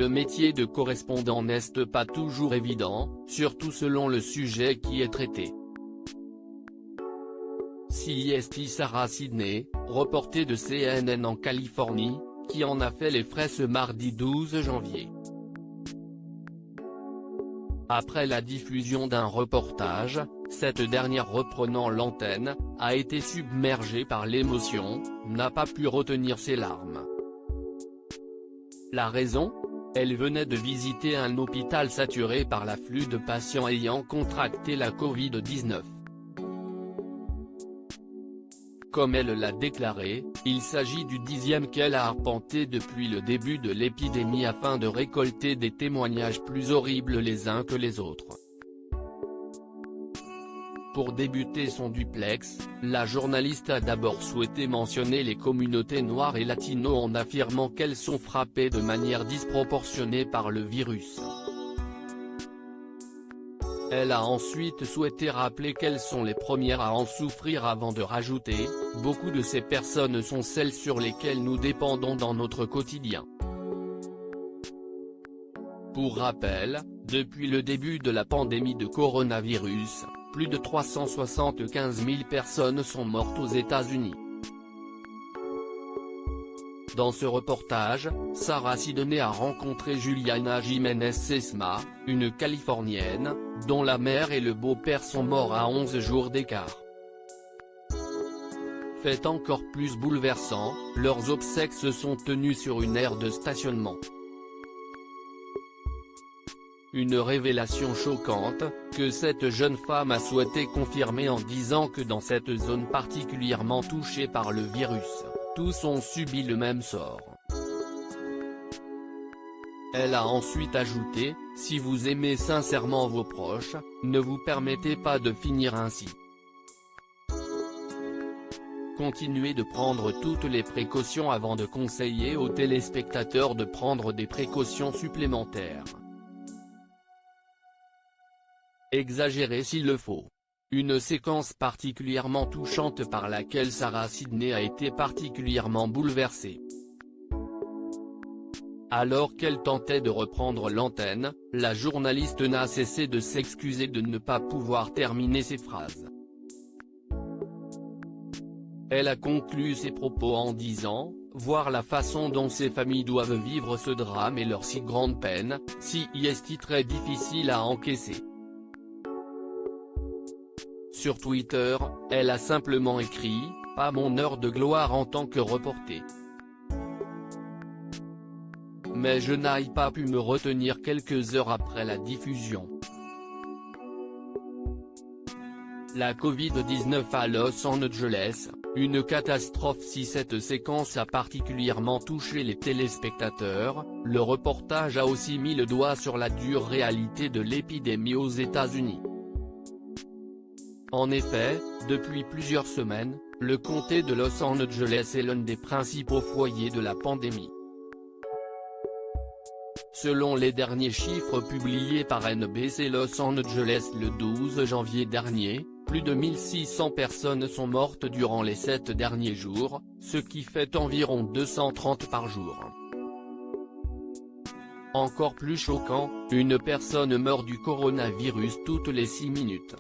le métier de correspondant n'est pas toujours évident, surtout selon le sujet qui est traité. C'est Sarah Sidney, reporter de CNN en Californie, qui en a fait les frais ce mardi 12 janvier. Après la diffusion d'un reportage, cette dernière reprenant l'antenne, a été submergée par l'émotion, n'a pas pu retenir ses larmes. La raison ? Elle venait de visiter un hôpital saturé par l'afflux de patients ayant contracté la Covid-19. Comme elle l'a déclaré, il s'agit du 10e qu'elle a arpenté depuis le début de l'épidémie afin de récolter des témoignages plus horribles les uns que les autres. Pour débuter son duplex, la journaliste a d'abord souhaité mentionner les communautés noires et latino en affirmant qu'elles sont frappées de manière disproportionnée par le virus. Elle a ensuite souhaité rappeler qu'elles sont les premières à en souffrir avant de rajouter « Beaucoup de ces personnes sont celles sur lesquelles nous dépendons dans notre quotidien ». Pour rappel, depuis le début de la pandémie de coronavirus, plus de 375 000 personnes sont mortes aux États-Unis. Dans ce reportage, Sarah Sidney a rencontré Juliana Jiménez Sesma, une Californienne, dont la mère et le beau-père sont morts à 11 jours d'écart. Fait encore plus bouleversant, leurs obsèques se sont tenues sur une aire de stationnement. Une révélation choquante, que cette jeune femme a souhaité confirmer en disant que dans cette zone particulièrement touchée par le virus, tous ont subi le même sort. Elle a ensuite ajouté, « Si vous aimez sincèrement vos proches, ne vous permettez pas de finir ainsi. Continuez de prendre toutes les précautions avant de conseiller aux téléspectateurs de prendre des précautions supplémentaires. Exagérez s'il le faut. » Une séquence particulièrement touchante par laquelle Sarah Sidney a été particulièrement bouleversée. Alors qu'elle tentait de reprendre l'antenne, la journaliste n'a cessé de s'excuser de ne pas pouvoir terminer ses phrases. Elle a conclu ses propos en disant, « Voir la façon dont ces familles doivent vivre ce drame et leur si grande peine, c'est très difficile à encaisser. » Sur Twitter, elle a simplement écrit « Pas mon heure de gloire en tant que reporter. Mais je n'ai pas pu me retenir quelques heures après la diffusion. » La Covid-19 à Los Angeles, une catastrophe. Si cette séquence a particulièrement touché les téléspectateurs, le reportage a aussi mis le doigt sur la dure réalité de l'épidémie aux États-Unis. En effet, depuis plusieurs semaines, le comté de Los Angeles est l'un des principaux foyers de la pandémie. Selon les derniers chiffres publiés par NBC Los Angeles le 12 janvier dernier, plus de 1600 personnes sont mortes durant les 7 derniers jours, ce qui fait environ 230 par jour. Encore plus choquant, une personne meurt du coronavirus toutes les 6 minutes.